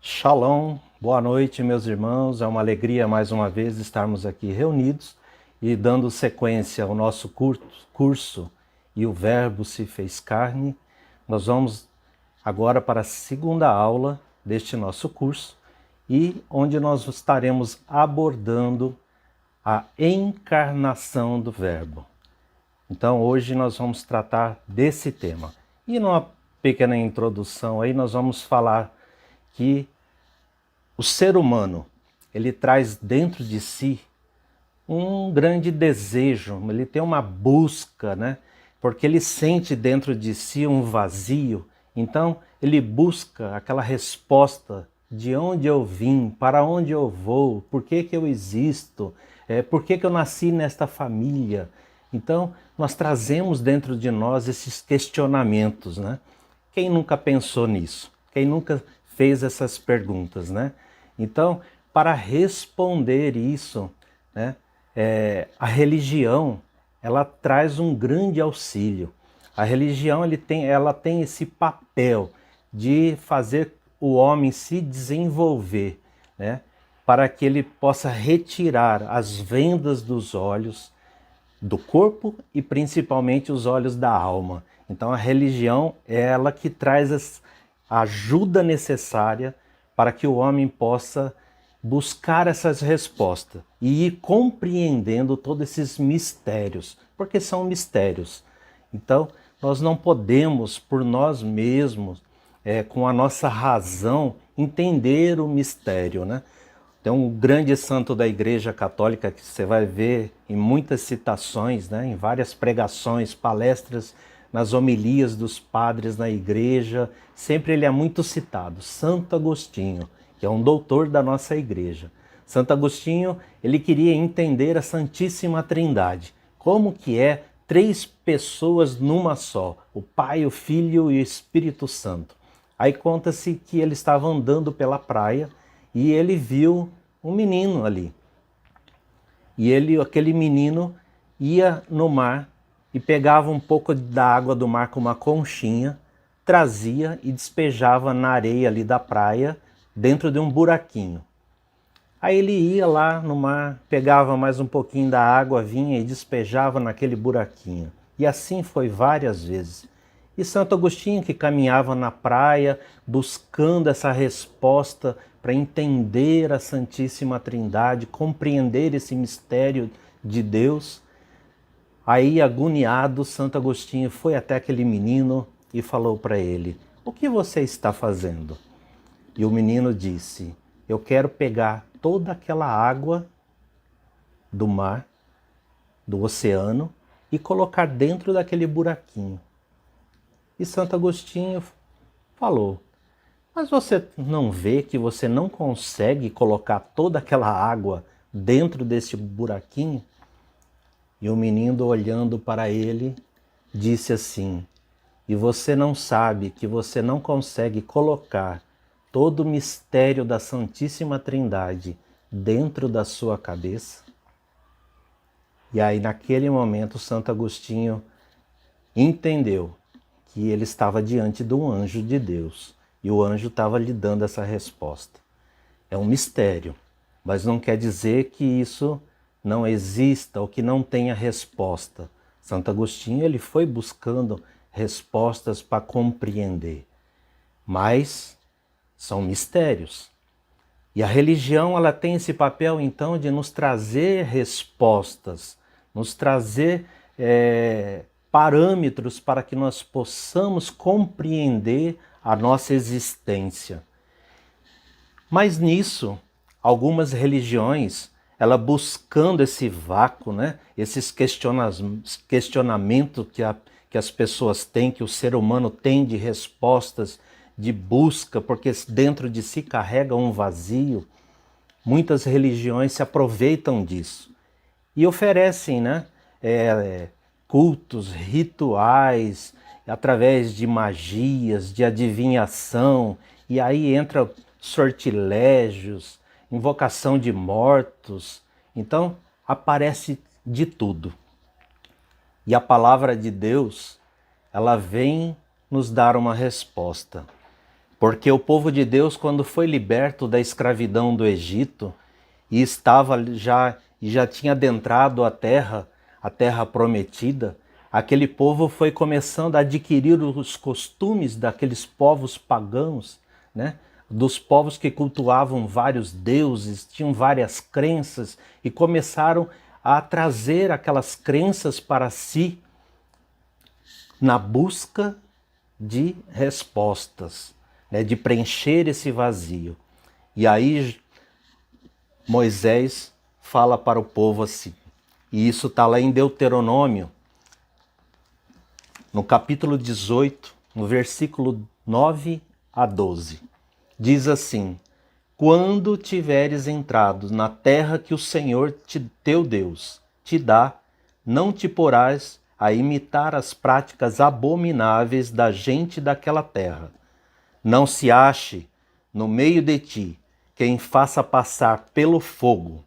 Shalom, boa noite, meus irmãos. É uma alegria mais uma vez estarmos aqui reunidos e dando sequência ao nosso curso E o Verbo se fez carne. Nós vamos agora para a segunda aula deste nosso curso e onde nós estaremos abordando a encarnação do Verbo. Então hoje nós vamos tratar desse tema. E numa pequena introdução aí nós vamos falar que o ser humano, ele traz dentro de si um grande desejo, ele tem uma busca, né? Porque ele sente dentro de si um vazio, então ele busca aquela resposta de onde eu vim, para onde eu vou, por que que eu existo, por que que eu nasci nesta família. Então nós trazemos dentro de nós esses questionamentos, né? Quem nunca pensou nisso? Quem nunca fez essas perguntas, né? Então, para responder isso, né, a religião ela traz um grande auxílio. A religião ela tem esse papel de fazer o homem se desenvolver, né, para que ele possa retirar as vendas dos olhos do corpo e principalmente os olhos da alma. Então a religião é ela que traz a ajuda necessária para que o homem possa buscar essas respostas e ir compreendendo todos esses mistérios, porque são mistérios. Então nós não podemos por nós mesmos, com a nossa razão, entender o mistério, né? Tem um grande santo da Igreja Católica que você vai ver em muitas citações, né, em várias pregações, palestras, nas homilias dos padres na igreja. Sempre ele é muito citado, Santo Agostinho, que é um doutor da nossa igreja. Santo Agostinho, ele queria entender a Santíssima Trindade. Como que é três pessoas numa só, o Pai, o Filho e o Espírito Santo. Aí conta-se que ele estava andando pela praia e ele viu um menino ali. E aquele menino ia no mar e pegava um pouco da água do mar com uma conchinha, trazia e despejava na areia ali da praia, dentro de um buraquinho. Aí ele ia lá no mar, pegava mais um pouquinho da água, vinha e despejava naquele buraquinho. E assim foi várias vezes. E Santo Agostinho, que caminhava na praia, buscando essa resposta para entender a Santíssima Trindade, compreender esse mistério de Deus. Aí, agoniado, Santo Agostinho foi até aquele menino e falou para ele: "O que você está fazendo?" E o menino disse: "Eu quero pegar toda aquela água do mar, do oceano, e colocar dentro daquele buraquinho." E Santo Agostinho falou: "Mas você não vê que você não consegue colocar toda aquela água dentro desse buraquinho?" E o menino, olhando para ele, disse assim: "E você não sabe que você não consegue colocar todo o mistério da Santíssima Trindade dentro da sua cabeça?" E aí, naquele momento, Santo Agostinho entendeu que ele estava diante de um anjo de Deus. E o anjo estava lhe dando essa resposta. É um mistério, mas não quer dizer que isso não exista ou que não tenha resposta. Santo Agostinho ele foi buscando respostas para compreender, mas são mistérios. E a religião ela tem esse papel então de nos trazer respostas, nos trazer parâmetros para que nós possamos compreender a nossa existência. Mas nisso, algumas religiões, ela buscando esse vácuo, né? Esses questionamentos que as pessoas têm, que o ser humano tem de respostas, de busca, porque dentro de si carrega um vazio, muitas religiões se aproveitam disso e oferecem, né, cultos, rituais, através de magias, de adivinhação, e aí entra sortilégios, invocação de mortos. Então aparece de tudo. E a palavra de Deus, ela vem nos dar uma resposta. Porque o povo de Deus, quando foi liberto da escravidão do Egito e já tinha adentrado a terra prometida, aquele povo foi começando a adquirir os costumes daqueles povos pagãos, né? Dos povos que cultuavam vários deuses, tinham várias crenças e começaram a trazer aquelas crenças para si na busca de respostas, né, de preencher esse vazio. E aí Moisés fala para o povo assim, e isso está lá em Deuteronômio, no capítulo 18, no versículo 9 a 12. Diz assim: quando tiveres entrado na terra que o Senhor teu Deus te dá, não te porás a imitar as práticas abomináveis da gente daquela terra. Não se ache no meio de ti quem faça passar pelo fogo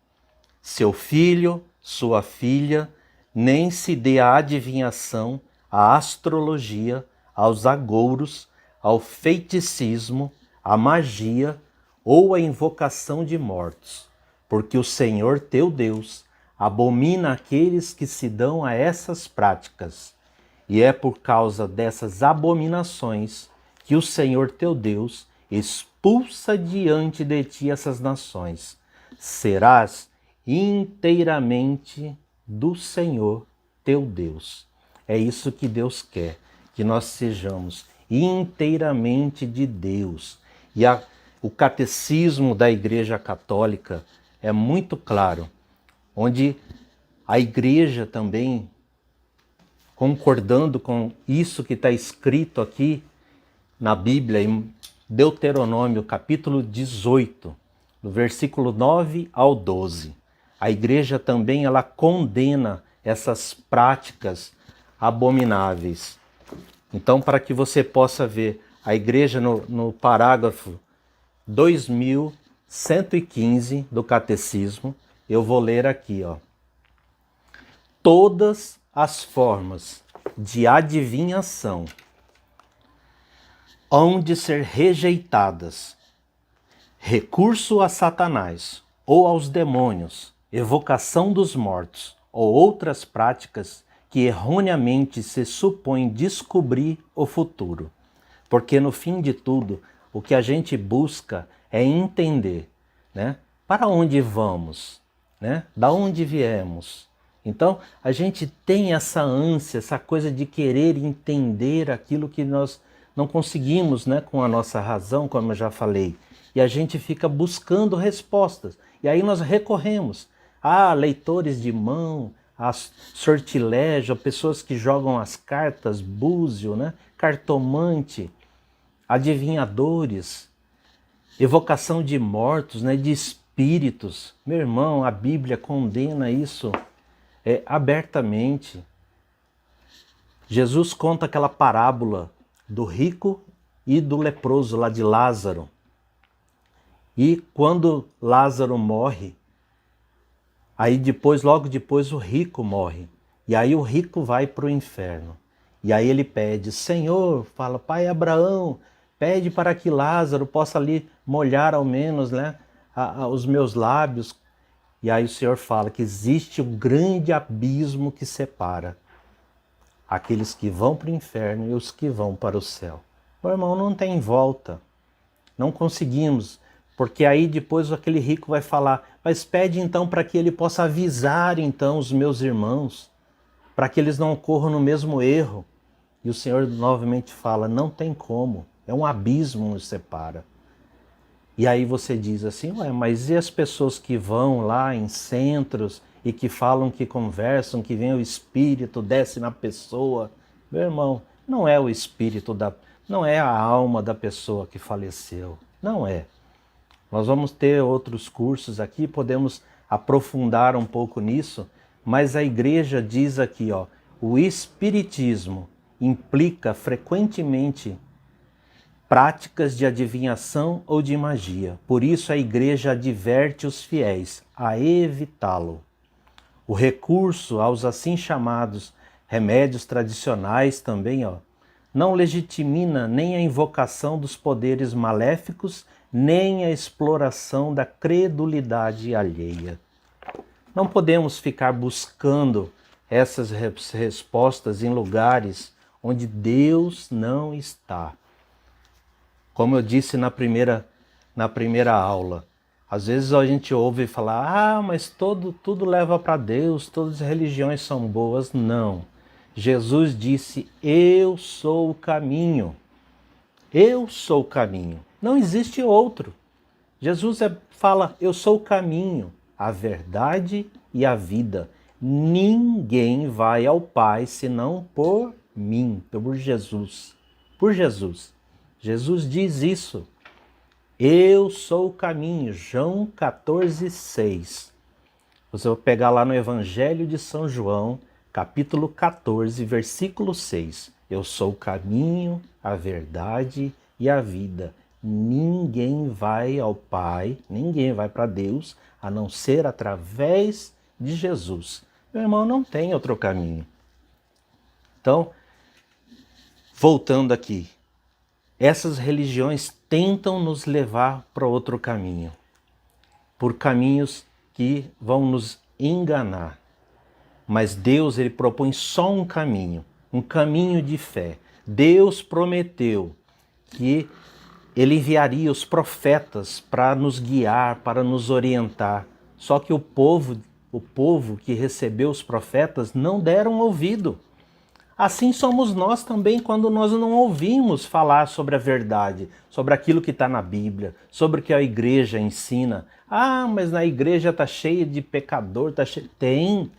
seu filho, sua filha, nem se dê à adivinhação, à astrologia, aos agouros, ao feiticismo, à magia ou à invocação de mortos, porque o Senhor teu Deus abomina aqueles que se dão a essas práticas. E é por causa dessas abominações que o Senhor teu Deus expulsa diante de ti essas nações. Serás inteiramente do Senhor teu Deus. É isso que Deus quer, que nós sejamos inteiramente de Deus. E o catecismo da Igreja Católica é muito claro, onde a Igreja também, concordando com isso que está escrito aqui na Bíblia, em Deuteronômio capítulo 18, no versículo 9 ao 12. A Igreja também ela condena essas práticas abomináveis. Então, para que você possa ver, a Igreja no parágrafo 2115 do Catecismo, eu vou ler aqui, ó. Todas as formas de adivinhação hão de ser rejeitadas. Recurso a Satanás ou aos demônios, evocação dos mortos ou outras práticas que erroneamente se supõe descobrir o futuro. Porque no fim de tudo, o que a gente busca é entender, né? Para onde vamos, né? Da onde viemos. Então, a gente tem essa ânsia, essa coisa de querer entender aquilo que nós não conseguimos, né, com a nossa razão, como eu já falei. E a gente fica buscando respostas. E aí nós recorremos a leitores de mão, a sortilégio, a pessoas que jogam as cartas, búzio, né, cartomante, adivinhadores, evocação de mortos, né, de espíritos. Meu irmão, a Bíblia condena isso abertamente. Jesus conta aquela parábola do rico e do leproso lá de Lázaro. E quando Lázaro morre, aí logo depois o rico morre. E aí o rico vai para o inferno. E aí ele pede, Senhor, fala, Pai Abraão, pede para que Lázaro possa ali molhar ao menos, né, os meus lábios. E aí o Senhor fala que existe um grande abismo que separa aqueles que vão para o inferno e os que vão para o céu. Meu irmão, não tem volta. Não conseguimos. Porque aí depois aquele rico vai falar, mas pede então para que ele possa avisar então os meus irmãos, para que eles não ocorram no mesmo erro. E o Senhor novamente fala, não tem como, é um abismo nos separa. E aí você diz assim, ué, mas e as pessoas que vão lá em centros e que falam, que conversam, que vem o Espírito, desce na pessoa? Meu irmão, não é o Espírito, não é a alma da pessoa que faleceu, não é. Nós vamos ter outros cursos aqui, podemos aprofundar um pouco nisso, mas a Igreja diz aqui, ó, o Espiritismo implica frequentemente práticas de adivinhação ou de magia. Por isso a Igreja adverte os fiéis a evitá-lo. O recurso aos assim chamados remédios tradicionais também, ó, não legitima nem a invocação dos poderes maléficos, nem a exploração da credulidade alheia. Não podemos ficar buscando essas respostas em lugares onde Deus não está. Como eu disse na primeira aula, às vezes a gente ouve falar, mas tudo leva para Deus, todas as religiões são boas. Não. Jesus disse, eu sou o caminho. Eu sou o caminho. Não existe outro. Jesus fala, eu sou o caminho, a verdade e a vida. Ninguém vai ao Pai senão por mim, por Jesus. Por Jesus. Jesus diz isso. Eu sou o caminho. João 14:6. Você vai pegar lá no Evangelho de São João, capítulo 14, versículo 6. Eu sou o caminho, a verdade e a vida. Ninguém vai ao Pai, ninguém vai para Deus, a não ser através de Jesus. Meu irmão, não tem outro caminho. Então, voltando aqui, essas religiões tentam nos levar para outro caminho, por caminhos que vão nos enganar. Mas Deus, ele propõe só um caminho de fé. Deus prometeu que ele enviaria os profetas para nos guiar, para nos orientar. Só que o povo que recebeu os profetas não deram ouvido. Assim somos nós também quando nós não ouvimos falar sobre a verdade, sobre aquilo que está na Bíblia, sobre o que a igreja ensina. Mas na igreja está cheia de pecador, Tem.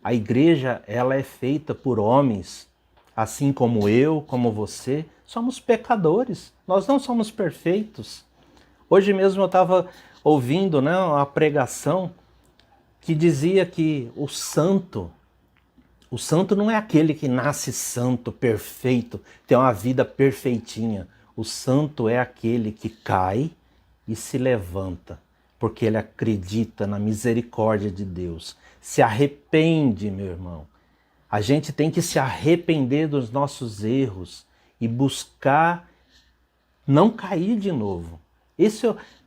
A igreja, ela é feita por homens, assim como eu, como você, somos pecadores. Nós não somos perfeitos. Hoje mesmo eu estava ouvindo uma pregação que dizia que o santo não é aquele que nasce santo, perfeito, tem uma vida perfeitinha. O santo é aquele que cai e se levanta, porque ele acredita na misericórdia de Deus. Se arrepende, meu irmão. A gente tem que se arrepender dos nossos erros e buscar não cair de novo.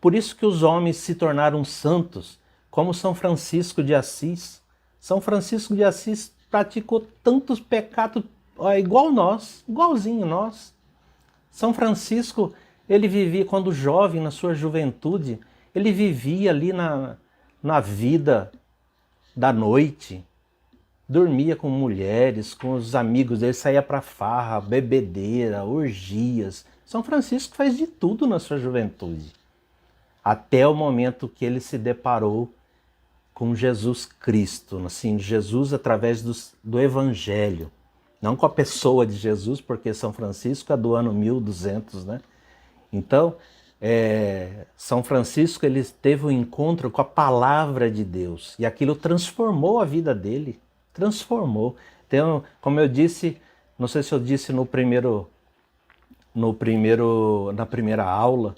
Por isso que os homens se tornaram santos, como São Francisco de Assis. São Francisco de Assis praticou tantos pecados igual nós, igualzinho nós. São Francisco, ele vivia, quando jovem, na sua juventude, ele vivia ali na vida da noite, dormia com mulheres, com os amigos dele, saía para farra, bebedeira, orgias. São Francisco faz de tudo na sua juventude, até o momento que ele se deparou com Jesus Cristo, assim, Jesus através do Evangelho, não com a pessoa de Jesus, porque São Francisco é do ano 1200, né? Então, São Francisco, ele teve um encontro com a palavra de Deus e aquilo transformou a vida dele, transformou. Então, como eu disse, não sei se eu disse na primeira aula,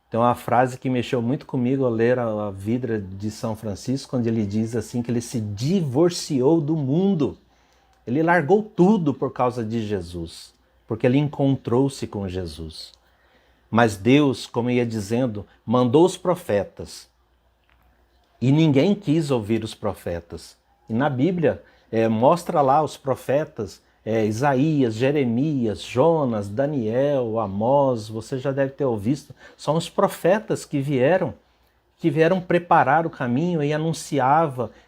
tem uma frase que mexeu muito comigo ao ler a vida de São Francisco, onde ele diz assim que ele se divorciou do mundo. Ele largou tudo por causa de Jesus, porque ele encontrou-se com Jesus. Mas Deus, como eu ia dizendo, mandou os profetas. E ninguém quis ouvir os profetas. E na Bíblia mostra lá os profetas, Isaías, Jeremias, Jonas, Daniel, Amós, você já deve ter ouvido. São os profetas que vieram preparar o caminho e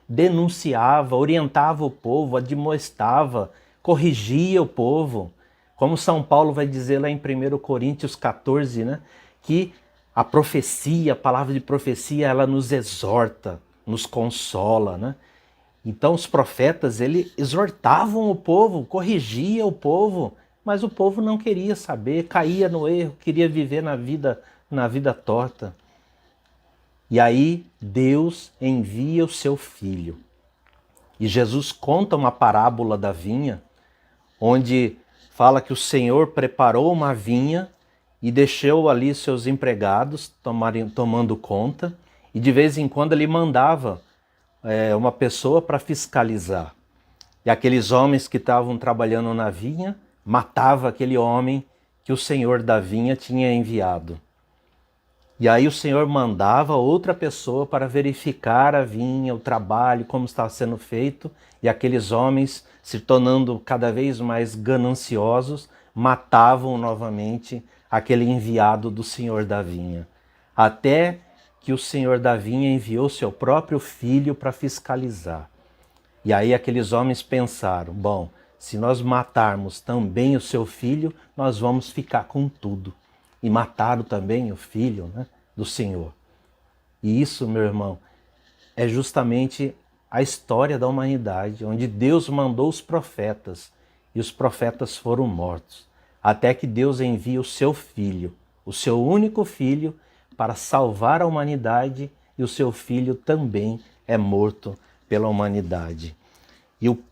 denunciava, orientava o povo, admoestava, corrigia o povo. Como São Paulo vai dizer lá em 1 Coríntios 14, né, que a profecia, a palavra de profecia, ela nos exorta, nos consola, né? Então os profetas, eles exortavam o povo, corrigiam o povo, mas o povo não queria saber, caía no erro, queria viver na vida torta. E aí Deus envia o seu Filho. E Jesus conta uma parábola da vinha, onde fala que o Senhor preparou uma vinha e deixou ali seus empregados tomando conta, e de vez em quando ele mandava uma pessoa para fiscalizar. E aqueles homens que estavam trabalhando na vinha matava aquele homem que o senhor da vinha tinha enviado. E aí o senhor mandava outra pessoa para verificar a vinha, o trabalho, como estava sendo feito, e aqueles homens, se tornando cada vez mais gananciosos, matavam novamente aquele enviado do senhor da vinha. Até que o senhor da vinha enviou seu próprio filho para fiscalizar. E aí aqueles homens pensaram, bom, se nós matarmos também o seu filho, nós vamos ficar com tudo. E mataram também o filho, né, do Senhor. E isso, meu irmão, é justamente a história da humanidade, onde Deus mandou os profetas, e os profetas foram mortos, até que Deus envia o seu filho, o seu único filho, para salvar a humanidade, e o seu filho também é morto pela humanidade. E o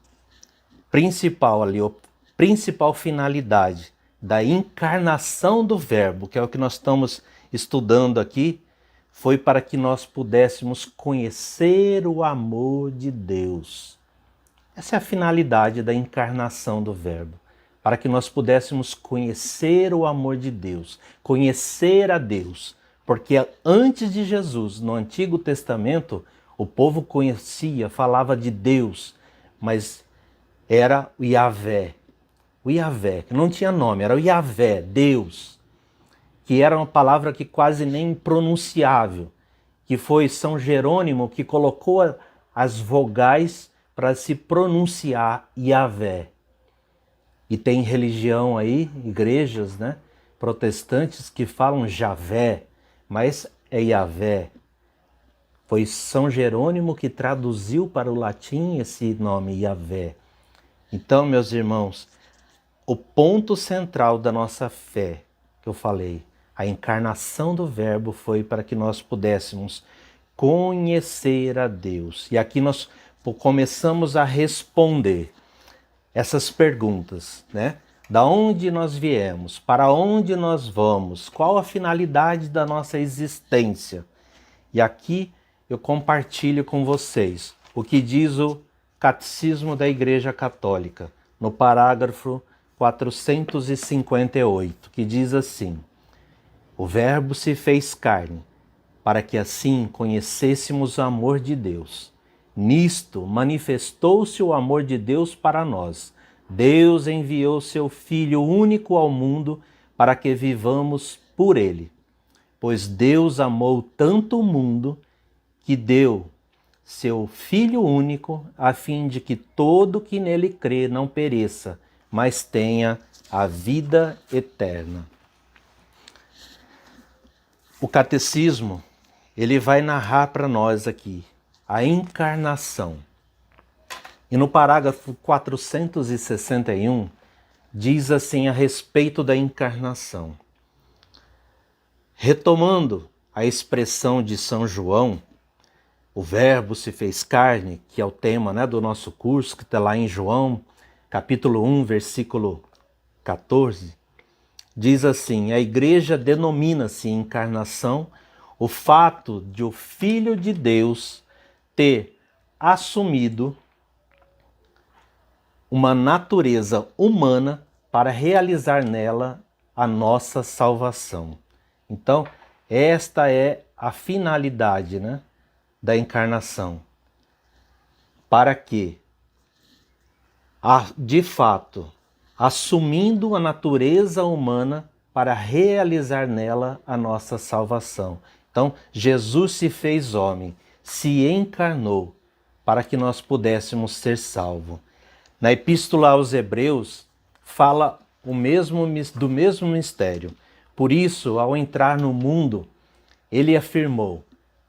principal ali, a principal finalidade da encarnação do Verbo, que é o que nós estamos estudando aqui, foi para que nós pudéssemos conhecer o amor de Deus. Essa é a finalidade da encarnação do Verbo, para que nós pudéssemos conhecer o amor de Deus, conhecer a Deus, porque antes de Jesus, no Antigo Testamento, o povo conhecia, falava de Deus, mas era o Yahvé. O Yahvé, que não tinha nome, era o Yahvé, Deus, que era uma palavra que quase nem pronunciável, que foi São Jerônimo que colocou as vogais para se pronunciar Yahvé. E tem religião aí, igrejas, né, protestantes que falam Javé, mas é Yahvé. Foi São Jerônimo que traduziu para o latim esse nome, Yahvé. Então, meus irmãos, o ponto central da nossa fé, que eu falei, a encarnação do Verbo foi para que nós pudéssemos conhecer a Deus. E aqui nós começamos a responder essas perguntas, né? Da onde nós viemos? Para onde nós vamos? Qual a finalidade da nossa existência? E aqui eu compartilho com vocês o que diz o Catecismo da Igreja Católica, no parágrafo 458, que diz assim: o Verbo se fez carne, para que assim conhecêssemos o amor de Deus. Nisto manifestou-se o amor de Deus para nós. Deus enviou seu Filho único ao mundo para que vivamos por ele. Pois Deus amou tanto o mundo que deu seu Filho único, a fim de que todo que nele crê não pereça, mas tenha a vida eterna. O catecismo, ele vai narrar para nós aqui a encarnação. E no parágrafo 461, diz assim a respeito da encarnação. Retomando a expressão de São João, o Verbo se fez carne, que é o tema, né, do nosso curso, que está lá em João, capítulo 1, versículo 14, diz assim: a igreja denomina-se encarnação o fato de o Filho de Deus ter assumido uma natureza humana para realizar nela a nossa salvação. Então, esta é a finalidade, né, da encarnação. Para que, de fato, assumindo a natureza humana para realizar nela a nossa salvação. Então, Jesus se fez homem, se encarnou para que nós pudéssemos ser salvos. Na Epístola aos Hebreus, fala do mesmo mistério. Por isso, ao entrar no mundo, ele afirmou: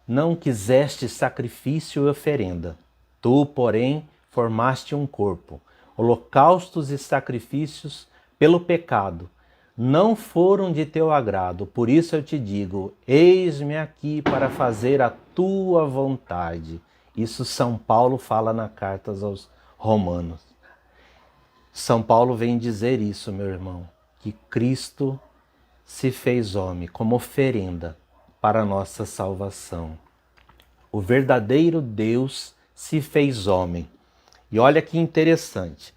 não quiseste sacrifício e oferenda, tu, porém, formaste um corpo. Holocaustos e sacrifícios pelo pecado não foram de teu agrado. Por isso eu te digo: eis-me aqui para fazer a tua vontade. Isso São Paulo fala na carta aos Romanos. São Paulo vem dizer isso, meu irmão, que Cristo se fez homem como oferenda para a nossa salvação. O verdadeiro Deus se fez homem. E olha que interessante.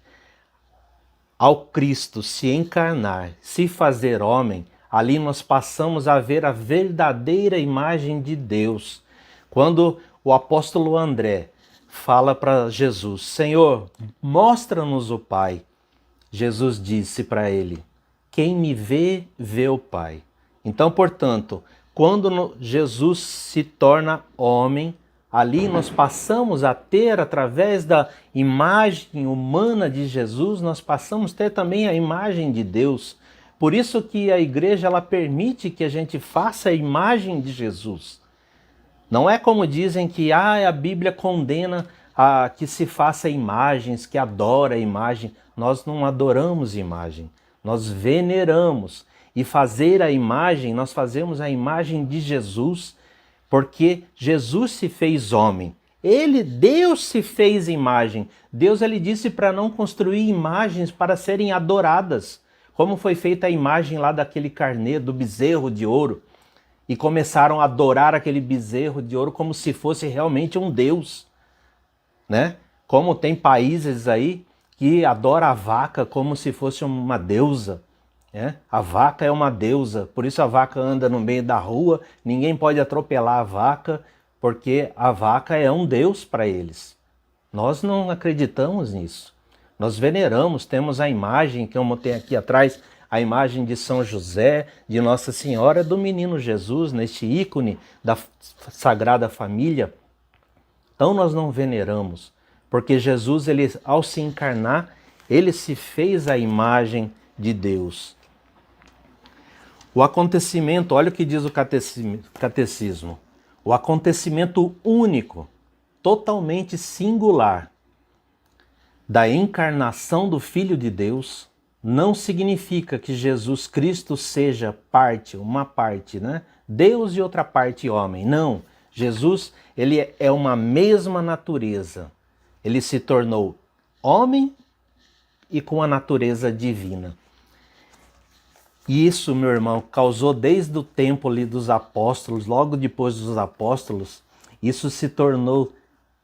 ao Cristo se encarnar, se fazer homem, ali nós passamos a ver a verdadeira imagem de Deus. Quando o apóstolo André fala para Jesus: Senhor, mostra-nos o Pai. Jesus disse para ele: quem me vê, vê o Pai. Então, portanto, quando Jesus se torna homem, ali nós passamos a ter, através da imagem humana de Jesus, nós passamos a ter também a imagem de Deus. Por isso que a igreja ela permite que a gente faça a imagem de Jesus. Não é como dizem que a Bíblia condena a que se faça imagens, que adora a imagem. Nós não adoramos imagem, nós veneramos. E fazer a imagem, nós fazemos a imagem de Jesus, porque Jesus se fez homem. Deus se fez imagem. Deus ele disse para não construir imagens para serem adoradas, como foi feita a imagem lá daquele carneiro, do bezerro de ouro. E começaram a adorar aquele bezerro de ouro como se fosse realmente um Deus, né? Como tem países aí que adoram a vaca como se fosse uma deusa. A vaca é uma deusa, por isso a vaca anda no meio da rua, ninguém pode atropelar a vaca, porque a vaca é um deus para eles. Nós não acreditamos nisso. Nós veneramos, temos a imagem, que eu tenho aqui atrás, a imagem de São José, de Nossa Senhora, do menino Jesus, neste ícone da Sagrada Família. Então nós não veneramos, porque Jesus, ele, ao se encarnar, ele se fez a imagem de Deus. O acontecimento, olha o que diz o catecismo, o acontecimento único, totalmente singular, da encarnação do Filho de Deus, não significa que Jesus Cristo seja uma parte, né? Deus e outra parte homem. Não, Jesus, ele é uma mesma natureza. Ele se tornou homem e com a natureza divina. E isso, meu irmão, causou desde o tempo ali dos apóstolos, logo depois dos apóstolos, isso se tornou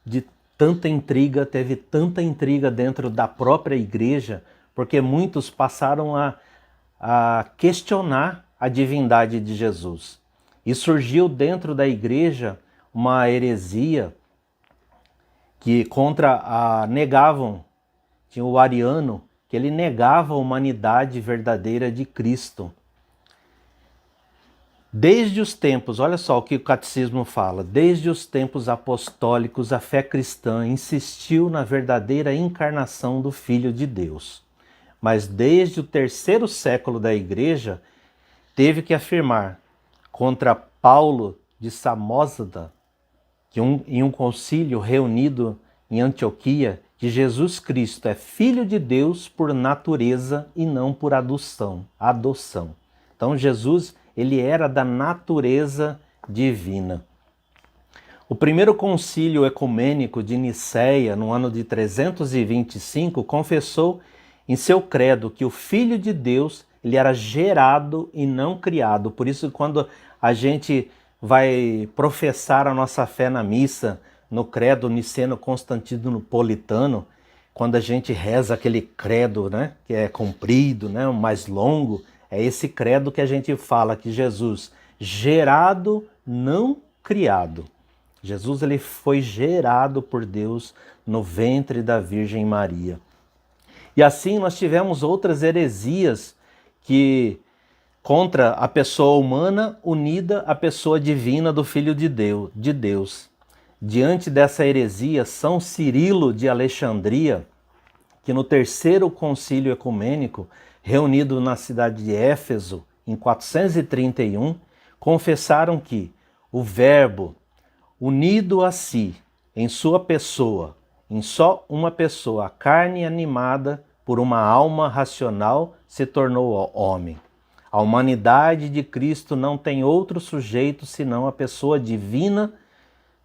de tanta intriga, teve tanta intriga dentro da própria igreja, porque muitos passaram a questionar a divindade de Jesus. E surgiu dentro da igreja uma heresia que negavam, tinha o ariano, que ele negava a humanidade verdadeira de Cristo. Desde os tempos, olha só o que o catecismo fala, desde os tempos apostólicos a fé cristã insistiu na verdadeira encarnação do Filho de Deus. Mas desde o 3º século da igreja, teve que afirmar contra Paulo de Samosata, que em um concílio reunido em Antioquia, que Jesus Cristo é Filho de Deus por natureza e não por adoção. Então Jesus, ele era da natureza divina. O primeiro concílio ecumênico de Nicéia, no ano de 325, confessou em seu credo que o Filho de Deus, ele era gerado e não criado. Por isso, quando a gente vai professar a nossa fé na missa, no credo niceno-constantinopolitano, quando a gente reza aquele credo, né, que é comprido, né, o mais longo, é esse credo que a gente fala que Jesus, gerado, não criado. Jesus, ele foi gerado por Deus no ventre da Virgem Maria. E assim nós tivemos outras heresias que contra a pessoa humana unida à pessoa divina do Filho de Deus. Diante dessa heresia, São Cirilo de Alexandria, que no 3º concílio ecumênico, reunido na cidade de Éfeso, em 431, confessaram que o Verbo, unido a si, em sua pessoa, em só uma pessoa, a carne animada por uma alma racional, se tornou homem. A humanidade de Cristo não tem outro sujeito senão a pessoa divina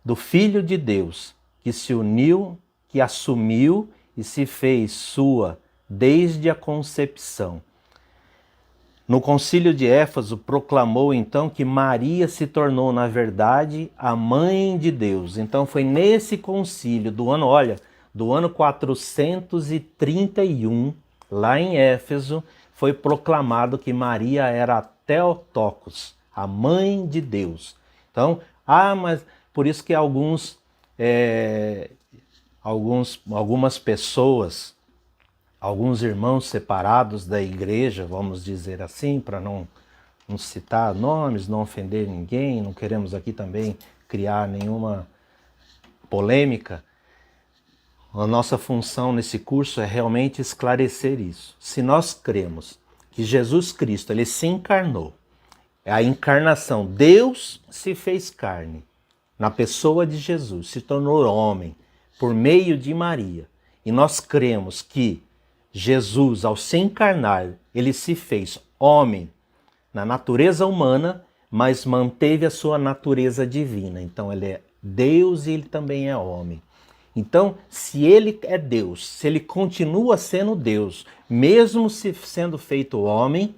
do Filho de Deus, que se uniu, que assumiu e se fez sua desde a concepção. No concílio de Éfeso proclamou então que Maria se tornou, na verdade, a mãe de Deus. Então foi nesse concílio do ano 431, lá em Éfeso, foi proclamado que Maria era a Theotokos, a mãe de Deus. Então, mas por isso que algumas pessoas, alguns irmãos separados da igreja, vamos dizer assim, para não citar nomes, não ofender ninguém, não queremos aqui também criar nenhuma polêmica. A nossa função nesse curso é realmente esclarecer isso. Se nós cremos que Jesus Cristo, ele se encarnou, é a encarnação, Deus se fez carne na pessoa de Jesus, se tornou homem por meio de Maria, e nós cremos que Jesus, ao se encarnar, ele se fez homem na natureza humana, mas manteve a sua natureza divina. Então ele é Deus e ele também é homem. Então, se ele é Deus, se ele continua sendo Deus, mesmo se sendo feito homem,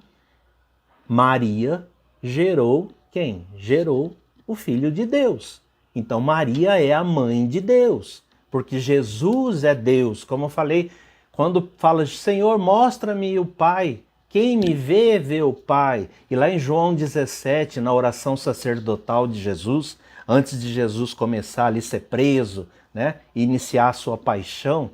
Maria gerou quem? Gerou o Filho de Deus. Então Maria é a mãe de Deus, porque Jesus é Deus. Como eu falei, quando fala, Senhor, mostra-me o Pai. Quem me vê, vê o Pai. E lá em João 17, na oração sacerdotal de Jesus, antes de Jesus começar ali a ser preso, né, e iniciar a sua paixão,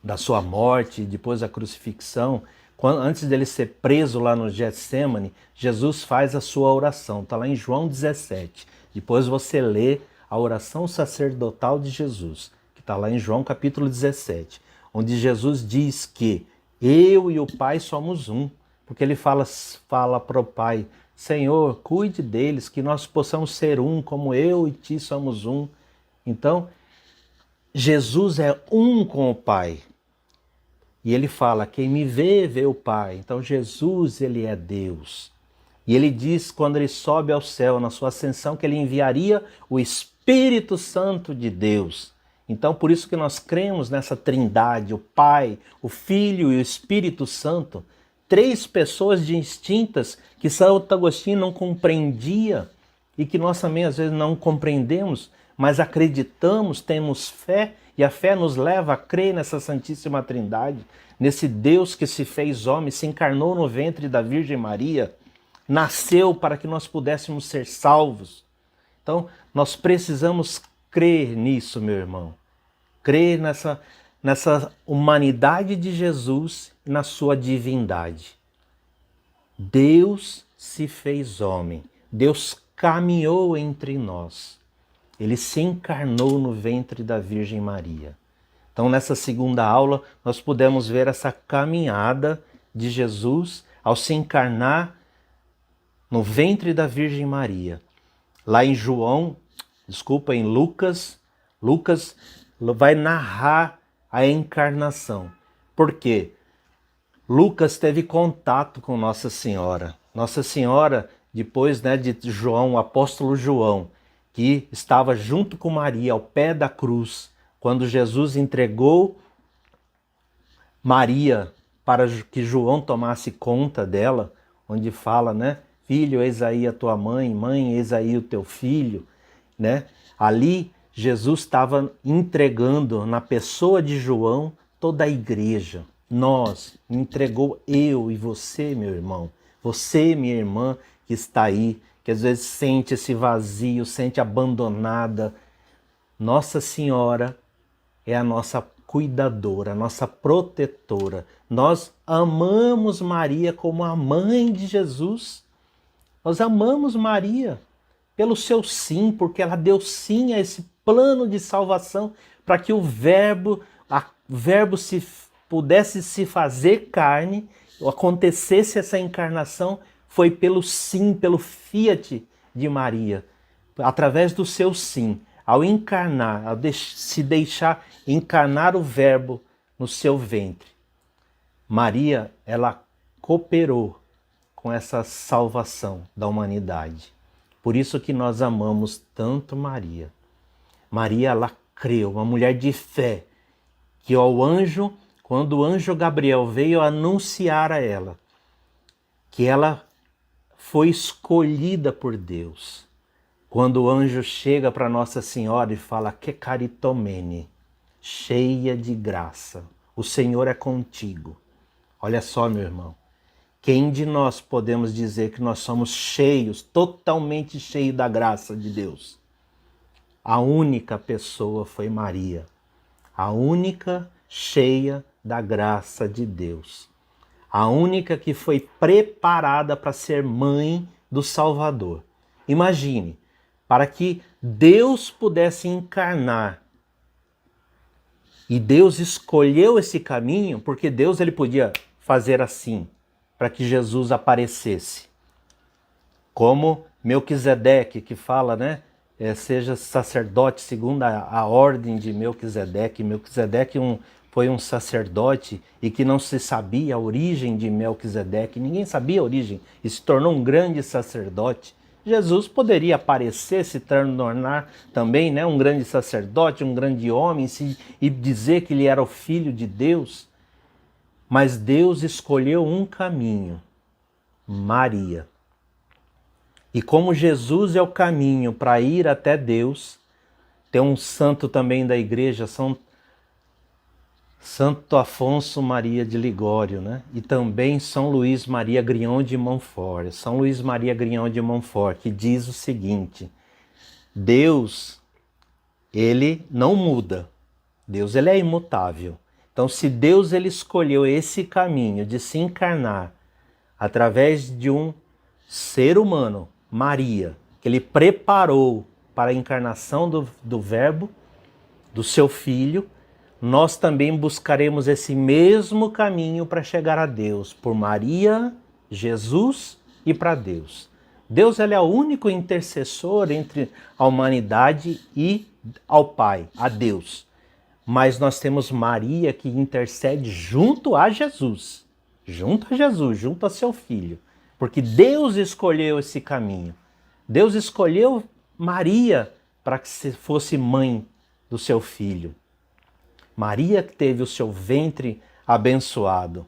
da sua morte, depois da crucifixão, antes dele ser preso lá no Getsemane, Jesus faz a sua oração. Está lá em João 17. Depois você lê a oração sacerdotal de Jesus, que está lá em João capítulo 17, onde Jesus diz que eu e o Pai somos um, porque ele fala para o Pai, Senhor, cuide deles, que nós possamos ser um, como eu e ti somos um. Então, Jesus é um com o Pai. E ele fala, quem me vê, vê o Pai. Então Jesus, ele é Deus. E ele diz, quando ele sobe ao céu, na sua ascensão, que ele enviaria o Espírito Santo de Deus. Então, por isso que nós cremos nessa trindade, o Pai, o Filho e o Espírito Santo. Três pessoas distintas que Santo Agostinho não compreendia e que nós também às vezes não compreendemos, mas acreditamos, temos fé, e a fé nos leva a crer nessa Santíssima Trindade, nesse Deus que se fez homem, se encarnou no ventre da Virgem Maria, nasceu para que nós pudéssemos ser salvos. Então, nós precisamos crer nisso, meu irmão. Crer nessa humanidade de Jesus e na sua divindade. Deus se fez homem. Deus caminhou entre nós. Ele se encarnou no ventre da Virgem Maria. Então, nessa segunda aula, nós pudemos ver essa caminhada de Jesus ao se encarnar no ventre da Virgem Maria. Lá em em Lucas vai narrar a encarnação. Por quê? Lucas teve contato com Nossa Senhora. Nossa Senhora, depois de João, o apóstolo João, que estava junto com Maria ao pé da cruz, quando Jesus entregou Maria para que João tomasse conta dela, onde fala, filho, eis aí a tua mãe, mãe, eis aí o teu filho, Ali Jesus estava entregando na pessoa de João toda a igreja. Entregou eu e você, meu irmão, você, minha irmã, que está aí, que às vezes sente esse vazio, sente abandonada. Nossa Senhora é a nossa cuidadora, a nossa protetora. Nós amamos Maria como a mãe de Jesus. Nós amamos Maria pelo seu sim, porque ela deu sim a esse plano de salvação para que o Verbo pudesse se fazer carne, acontecesse essa encarnação. Foi pelo sim, pelo fiat de Maria, através do seu sim, ao encarnar, ao se deixar encarnar o Verbo no seu ventre. Maria, ela cooperou com essa salvação da humanidade. Por isso que nós amamos tanto Maria. Maria, ela creu, uma mulher de fé, que quando o anjo Gabriel veio anunciar a ela, que ela foi escolhida por Deus. Quando o anjo chega para Nossa Senhora e fala que caritomene, cheia de graça, o Senhor é contigo. Olha só, meu irmão, quem de nós podemos dizer que nós somos cheios, totalmente cheios da graça de Deus? A única pessoa foi Maria, a única cheia da graça de Deus, a única que foi preparada para ser mãe do Salvador. Imagine, para que Deus pudesse encarnar, e Deus escolheu esse caminho, porque Deus ele podia fazer assim, para que Jesus aparecesse. Como Melquisedeque, que fala, né? Seja sacerdote segundo a ordem de Melquisedeque. Melquisedeque foi um sacerdote e que não se sabia a origem de Melquisedeque. Ninguém sabia a origem e se tornou um grande sacerdote. Jesus poderia aparecer, se tornar também, né, um grande sacerdote, um grande homem, e dizer que ele era o Filho de Deus. Mas Deus escolheu um caminho, Maria. E como Jesus é o caminho para ir até Deus, tem um santo também da igreja, Santo Afonso Maria de Ligório, né? E também São Luís Maria Grignon de Montfort. São Luís Maria Grignon de Montfort, que diz o seguinte: Deus, ele não muda. Deus, ele é imutável. Então, se Deus ele escolheu esse caminho de se encarnar através de um ser humano, Maria, que ele preparou para a encarnação do Verbo, do seu Filho, nós também buscaremos esse mesmo caminho para chegar a Deus, por Maria, Jesus e para Deus. Deus ele é o único intercessor entre a humanidade e ao Pai, a Deus. Mas nós temos Maria que intercede junto a Jesus, junto a seu Filho. Porque Deus escolheu esse caminho. Deus escolheu Maria para que fosse mãe do seu filho. Maria que teve o seu ventre abençoado.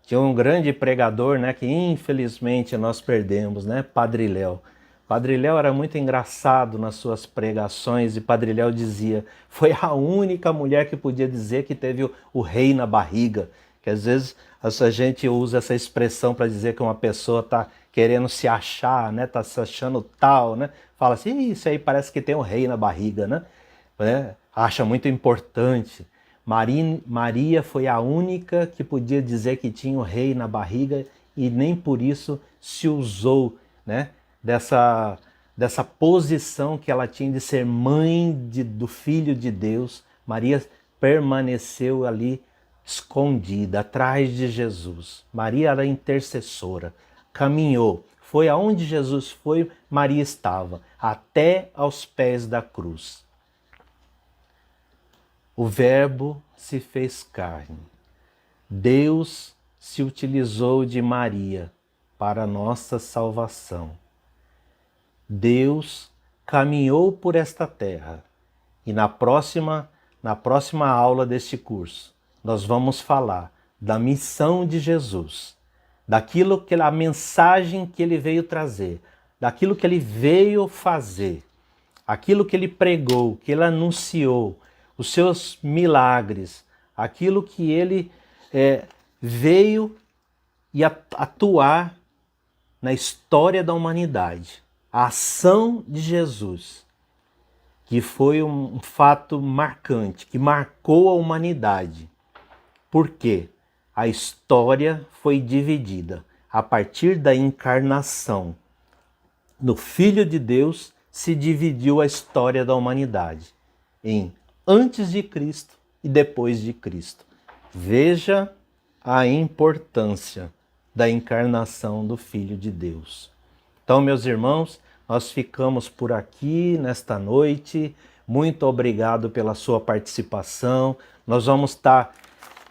Tinha um grande pregador, né, que infelizmente nós perdemos, né, Padre Léo. Padre Léo era muito engraçado nas suas pregações e Padre Léo dizia, foi a única mulher que podia dizer que teve o rei na barriga. Que às vezes a gente usa essa expressão para dizer que uma pessoa está querendo se achar, né? Está se achando tal, né? Fala assim, isso aí parece que tem um rei na barriga, né? Acha muito importante. Maria foi a única que podia dizer que tinha um rei na barriga e nem por isso se usou, né? Dessa posição que ela tinha de ser mãe do Filho de Deus. Maria permaneceu ali escondida, atrás de Jesus. Maria era intercessora, caminhou, foi aonde Jesus foi, Maria estava, até aos pés da cruz. O Verbo se fez carne. Deus se utilizou de Maria para a nossa salvação. Deus caminhou por esta terra e na próxima aula deste curso, nós vamos falar da missão de Jesus, daquilo que a mensagem que ele veio trazer, daquilo que ele veio fazer, aquilo que ele pregou, que ele anunciou, os seus milagres, aquilo que ele veio e atuar na história da humanidade, a ação de Jesus, que foi um fato marcante, que marcou a humanidade. Por quê? A história foi dividida a partir da encarnação. No Filho de Deus se dividiu a história da humanidade em antes de Cristo e depois de Cristo. Veja a importância da encarnação do Filho de Deus. Então, meus irmãos, nós ficamos por aqui nesta noite. Muito obrigado pela sua participação. Nós vamos estar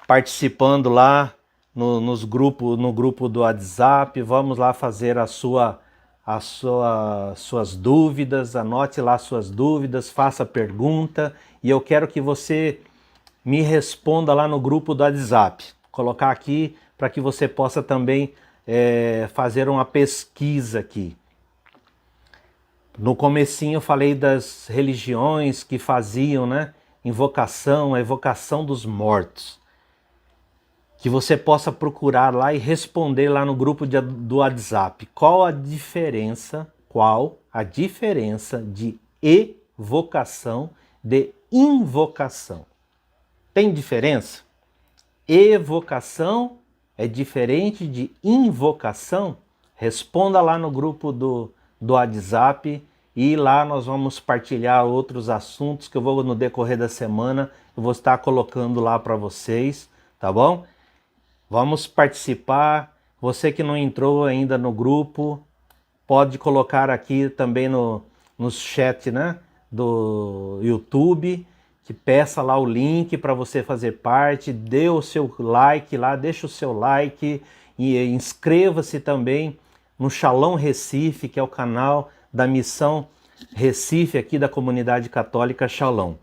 participando lá no grupo do WhatsApp. Vamos lá fazer suas dúvidas, anote lá suas dúvidas, faça pergunta e eu quero que você me responda lá no grupo do WhatsApp. Colocar aqui para que você possa também fazer uma pesquisa aqui. No comecinho eu falei das religiões que faziam, né, a evocação dos mortos. que você possa procurar lá e responder lá no grupo do WhatsApp. Qual a diferença de evocação de invocação? Tem diferença? Evocação é diferente de invocação? Responda lá no grupo do WhatsApp e lá nós vamos partilhar outros assuntos que eu vou, no decorrer da semana, eu vou estar colocando lá para vocês, tá bom? Vamos participar. Você que não entrou ainda no grupo, pode colocar aqui também no chat, né, do YouTube, que peça lá o link para você fazer parte, dê o seu like lá, deixa o seu like e inscreva-se também no Shalom Recife, que é o canal da Missão Recife aqui da Comunidade Católica Shalom.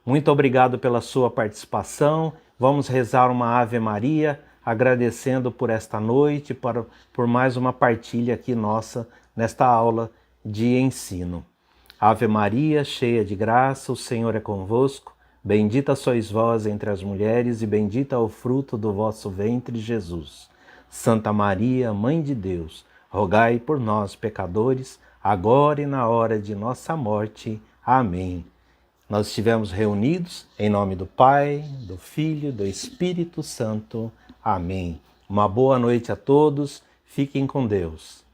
Muito obrigado pela sua participação. Vamos rezar uma Ave Maria, agradecendo por esta noite, por mais uma partilha aqui nossa nesta aula de ensino. Ave Maria, cheia de graça, o Senhor é convosco. Bendita sois vós entre as mulheres e bendito é o fruto do vosso ventre, Jesus. Santa Maria, Mãe de Deus, rogai por nós, pecadores, agora e na hora de nossa morte. Amém. Nós estivemos reunidos em nome do Pai, do Filho, do Espírito Santo. Amém. Uma boa noite a todos. Fiquem com Deus.